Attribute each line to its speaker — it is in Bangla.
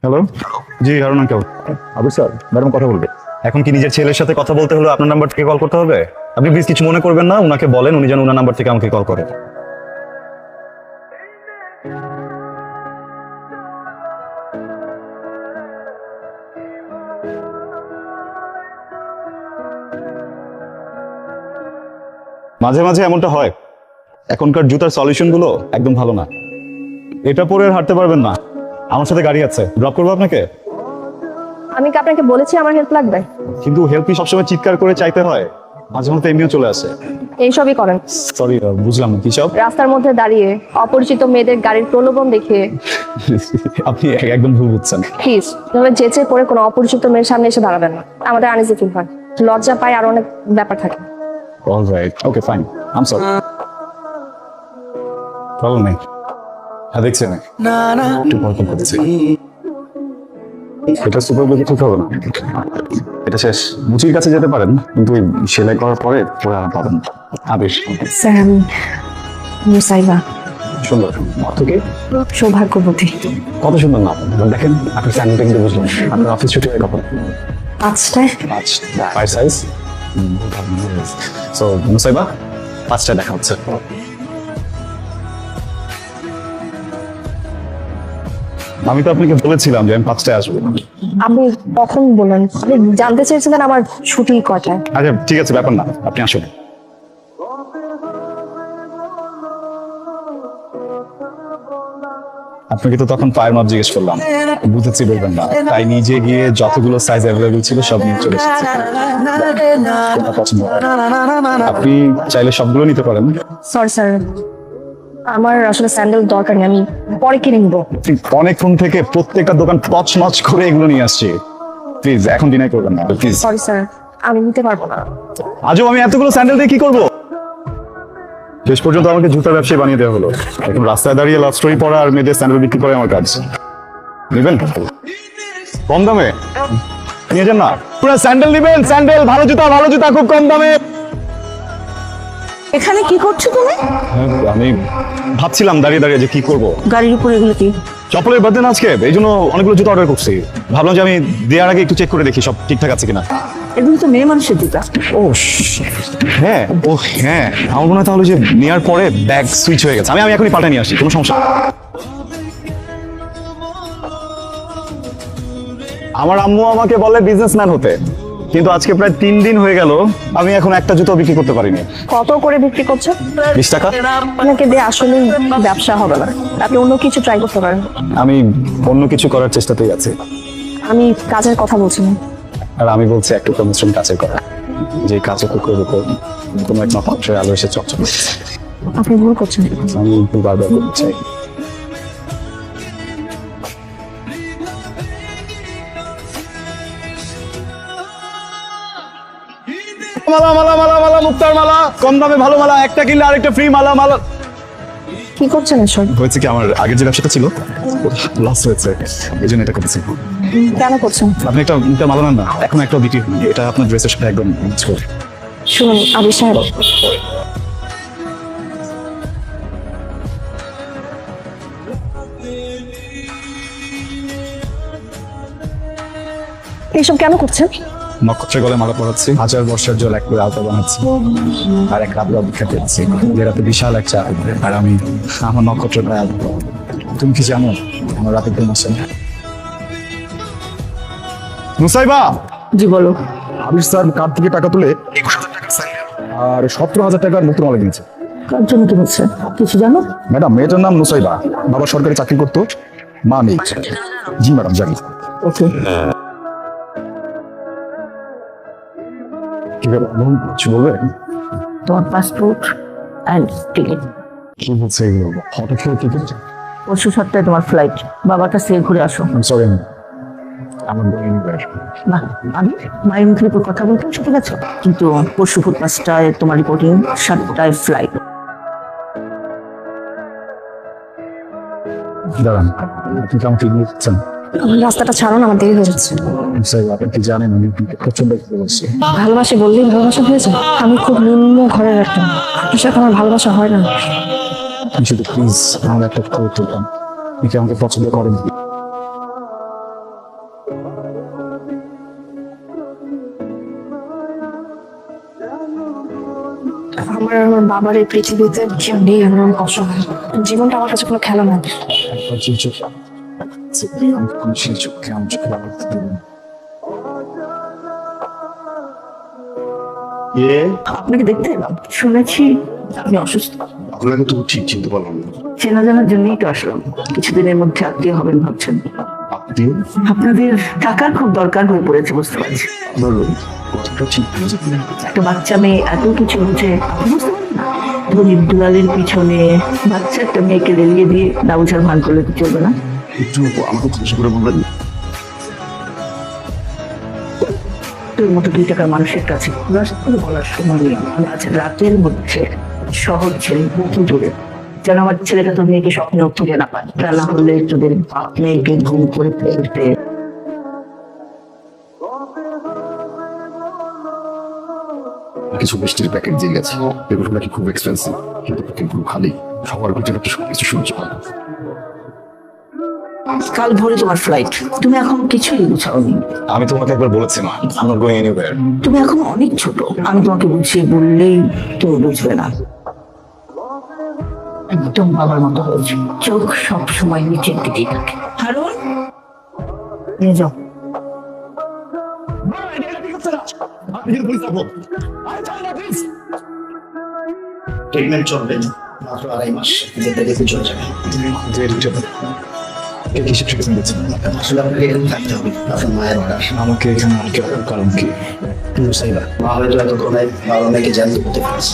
Speaker 1: হ্যালো। জি Harun uncle.
Speaker 2: Abu sir, madam কথা বলবে।
Speaker 1: এখন কি নিজের ছেলের সাথে কথা বলতে হলো আপনার নাম্বার থেকে কল করতে হবে? আপনি প্লিজ কিছু মনে করবেন না, উনাকে বলেন উনি যেন উনার নাম্বার থেকে আমাকে কল করে। মাঝে মাঝে এমনটা হয়, এখনকার জুতার সলিউশন গুলো একদম ভালো না। এটা পরে আর হাঁটতে পারবেন না। আমার সাথে গাড়ি আছে, ড্রপ করবো আপনাকে।
Speaker 3: আমি কি আপনাকে বলেছি আমার হেল্প লাগবে?
Speaker 1: কিন্তু হেল্প কি সবসময় চিৎকার করে চাইতে হয়? মাঝে মধ্যে এমনিও চলে আসে।
Speaker 3: এইসবই করেন।
Speaker 1: সরি, বুঝলাম না কি সব।
Speaker 3: রাস্তার মধ্যে দাঁড়িয়ে অপরিচিত মেয়েদের গাড়ির প্রলোভন দেখিয়ে
Speaker 1: আপনি একদম ভুল বুঝছেন।
Speaker 3: প্লিজ এভাবে যেচে পড়ে কোনো অপরিচিত মেয়ের সামনে এসে দাঁড়াবেন না। আমাদের আনইজি ফিল হয়, লজ্জা পায়, আর অনেক ব্যাপার থাকে।
Speaker 1: Alright, okay fine, I am sorry. Problem নেই। হ্যাঁ দেখছেন, একটু পরপর করতেছি। এটা সুপার ব্লকে ঠিক হবে না, এটা শেষ। মুচির কাছে যেতে পারেন, কিন্তু ওই সেলাই করার পরে পরে আর পাবেন না। আবেশ
Speaker 3: স্যার, আমি মুসাইবা।
Speaker 1: সুন্দর অর্থ কি?
Speaker 3: সৌভাগ্যবতী।
Speaker 1: কত সুন্দর নাম। দেখেন আপনার স্যান্ডেলটা কিন্তু বুঝলাম, আপনার অফিস ছুটি হয় কখন?
Speaker 3: 5টায়।
Speaker 1: পায়ের সাইজ। সো মুসাইবা, 5টায় দেখা হচ্ছে। আমি তো আপনাকে বলেছিলাম যে আমি 5টায় আসবো।
Speaker 3: আপনি কখন বলেন? আপনি জানতে চেয়েছিলেন আমার ছুটি কটায়।
Speaker 1: আচ্ছা ঠিক আছে, ব্যাপার না, আপনি আসুন। আপনাকে তো তখন পায়ের মাপ জিজ্ঞেস করলাম, বুঝেছি বলবেন না, তাই নিজে গিয়ে যতগুলো সাইজ অ্যাভেলেবল ছিল সব নিয়ে চলে এসেছি। কোনটা পছন্দ হয়? আপনি চাইলে সবগুলো নিতে পারেন।
Speaker 3: সরি স্যার, আমার আসলে স্যান্ডেল দরকার নেই, আমি পরে কিনে নিবো।
Speaker 1: অনেকক্ষণ থেকে প্রত্যেকটা দোকান তছনছ করে এগুলো নিয়ে আসছি। প্লিজ এখন ডিনাই করবেন না প্লিজ।
Speaker 3: সরি স্যার, আমি নিতে পারবো না।
Speaker 1: আজও আমি এতগুলো স্যান্ডেল দিয়ে কি করবো? শেষ পর্যন্ত আমাকে জুতা ব্যবসায়ী বানিয়ে দেওয়া হলো। এখন রাস্তায় দাঁড়িয়ে লাভ স্টোরি পড়া আর মেয়েদের স্যান্ডেল বিক্রি করে আমার কাজ। নেবেন কম দামে? নিয়ে যান না, পুরো স্যান্ডেল নেবেন। স্যান্ডেল, ভালো জুতা খুব কম দামে।
Speaker 4: এখানে কি করছো তুমি?
Speaker 1: আমি ভাবছিলাম দাঁড়িয়ে দাঁড়িয়ে যে কি করব।
Speaker 4: গাড়ির উপর এগুলো কি?
Speaker 1: চপ্পলের বার্থডে না আজকে, এই জন্য অনেকগুলো জুতা অর্ডার করছি। ভাবলাম যে আমি দেওয়ার আগে একটু চেক করে দেখি সব ঠিকঠাক আছে কিনা।
Speaker 4: এগুলো তো মেয়ে মানুষের জুতা।
Speaker 1: ও হ্যাঁ, ও হ্যাঁ, আমার মনে হয় তাহলে যে নেওয়ার পরে ব্যাগ সুইচ হয়ে গেছে। আমি এখনই পাল্টে নিয়ে আসি, কোনো সমস্যা নেই। আমার আম্মু আমাকে বলে বিজনেসম্যান হতে, কিন্তু আজকে প্রায় 3 দিন হয়ে গেল আমি এখন একটা জুতো বিক্রি করতে পারিনি।
Speaker 3: কত করে বিক্রি করছো?
Speaker 1: 20 টাকা।
Speaker 3: আপনাকে দিয়ে আসলে ব্যবসা হবে না, আপনি অন্য কিছু ট্রাই করতে পারেন।
Speaker 1: আমি অন্য কিছু করার চেষ্টাতেই আছি।
Speaker 3: আমি কাজের কথা বলছি না।
Speaker 1: আর আমি বলছি একটু পরিশ্রম কাজের করা, যে কাজে পুকুরের উপর কোনো এক নক্ষত্রের আলো এসে চকচক করছে।
Speaker 3: আপনি ভুল করছেন।
Speaker 1: আমি একটু বারবার করতে চাই। মালা মালা মালা মালা, মুক্তার মালা, কম দামে ভালো মালা, একটা কিনলে আরেকটা ফ্রি মালা। মালা
Speaker 3: কি করছেন এসব?
Speaker 1: হয়েছে কি, আমার আগের যে ব্যবসাটা ছিল লস হয়েছে, এই জন্য এটা করেছি।
Speaker 3: কেন করছেন?
Speaker 1: আপনি একটা মালা নেন না, এখন একটা বিক্রি, এটা আপনার ড্রেসের সাথে একদম ম্যাচ করে।
Speaker 3: শুনুন আবি সাহেব, এইসব কেন করছেন?
Speaker 1: নক্ষত্রের গলে মালা পরাচ্ছি, 1000 বর্ষের জল এক করে আলতা বানাচ্ছি, আর এক রাত অপেক্ষা করছি যে রাতে বিশাল এক চা হবে, আর আমি আমার নক্ষত্র প্রায় আসবো। তুমি কি জানো আমার রাতে ঘুম আসে না? মুসাইবা,
Speaker 4: জি বলো।
Speaker 1: আবির স্যার কার্ড থেকে টাকা তুলে 21,000 টাকার স্যান্ডেল আর 17,000 টাকার নতুন মালা কিনেছে।
Speaker 4: কার জন্য কি হচ্ছে কিছু জানো?
Speaker 1: ম্যাডাম, মেয়েটার নাম মুসাইবা, বাবা সরকারি চাকরি করতো, মা নেই। জি ম্যাডাম জানি।
Speaker 4: ওকে।
Speaker 1: কি ব্যাপার, কিছু বলবে?
Speaker 4: তোমার পাসপোর্ট অ্যান্ড টিকিট।
Speaker 1: কি বলছে এগুলো? হঠাৎ করে টিকিট?
Speaker 4: পরশু সপ্তাহে তোমার ফ্লাইট, বাবার কাছে ঘুরে আসো।
Speaker 1: সরি, আমার বোন
Speaker 4: না, আমি মায়ের মুখের উপর কথা বলতে ঠিক আছে, কিন্তু পরশু ভোর 5টায় তোমার রিপোর্টিং, 7টায় ফ্লাইট।
Speaker 1: দাঁড়ান, আপনি কি আমাকে ইগনোর করছেন?
Speaker 3: রাস্তাটা ছাড়ুন, আমার দেরি হয়ে যাচ্ছে।
Speaker 1: আপনি কি জানেন আমি প্রচন্ড ভালোবাসি?
Speaker 3: ভালোবাসি বললেই ভালোবাসা হয়েছে? আমি খুব নিম্ন ঘরের একটা, আপনার সাথে আমার ভালোবাসা হয় না।
Speaker 1: আপনি শুধু প্লিজ আমার একটা খবর তুলতাম, আপনি কি আমাকে পছন্দ করেন?
Speaker 3: আমার আর আমার বাবার এই পৃথিবীতে কেউ নেই, আমার অনেক কষ্ট হয়। জীবনটা আমার কাছে কোনো খেলা না।
Speaker 4: আপনাকে দেখতে এলাম, শুনেছি আপনি অসুস্থ।
Speaker 1: আপনাকে তো ঠিক চিনতে পারলাম না।
Speaker 4: চেনা জানার জন্যই তো আসলাম। কিছুদিনের মধ্যে আত্মীয় হবেন ভাবছেন।
Speaker 1: আত্মীয়?
Speaker 4: আপনাদের টাকার খুব দরকার হয়ে পড়েছে, বুঝতে পারছি।
Speaker 1: আপনার কথাটা ঠিক বলেছে।
Speaker 4: একটা বাচ্চা মেয়ে এত কিছু বুঝে, আপনি বুঝতে পারেন না? ধনীর দুলালের পিছনে বাচ্চা একটা মেয়েকে রেলিয়ে দিয়ে না বুঝার ভান করলে তো চলবে না।
Speaker 1: একটু আমাকে খুশি করে বলবেন।
Speaker 4: তোর মতো 2 টাকার মানুষের কাছে করে বলার সময় নেই। আজ রাতের মধ্যে শহর ছেড়ে বহু দূরে, যেন আমার ছেলেটা তোর মেয়েকে স্বপ্নে তুলে না পায়। তা না হলে তোদের বাপ মেয়েকে ঘুম করে ফেলতে।
Speaker 1: কিছু মিষ্টির প্যাকেট দিয়ে গেছে, এগুলো নাকি খুব এক্সপেন্সিভ, কিন্তু প্যাকেটগুলো খালি। সবার ভিতরে একটা সবকিছু সহ্য হয় না।
Speaker 4: কাল ভোরে তোমার ফ্লাইট, তুমি এখন কিছুই গুছাওনি।
Speaker 1: আমি তোমাকে একবার বলেছি মা, I'm not going anywhere.
Speaker 4: তুমি এখন অনেক ছোট, আমি তোমাকে বুঝিয়ে বললেই তুমি বুঝবে না। একদম বাবার মতো হয়েছে, চোখ সব সময় নিচের দিকেই থাকে। হারুন, নিয়ে যাও।
Speaker 5: ট্রিটমেন্ট চলবে মাত্র 2.5 মাস, যেতে যেতে চলে যাবে।
Speaker 1: কিসের ট্রিটমেন্ট দিচ্ছেন?
Speaker 5: আসলে আপনাকে এখানে থাকতে হবে, আপনার মায়ের অর্ডার।
Speaker 1: আমাকে এখানে আটকে রাখার কারণ কি?
Speaker 5: মা হয়তো এতক্ষণে বাবা মাকে জ্যান্ত করতে পারছে।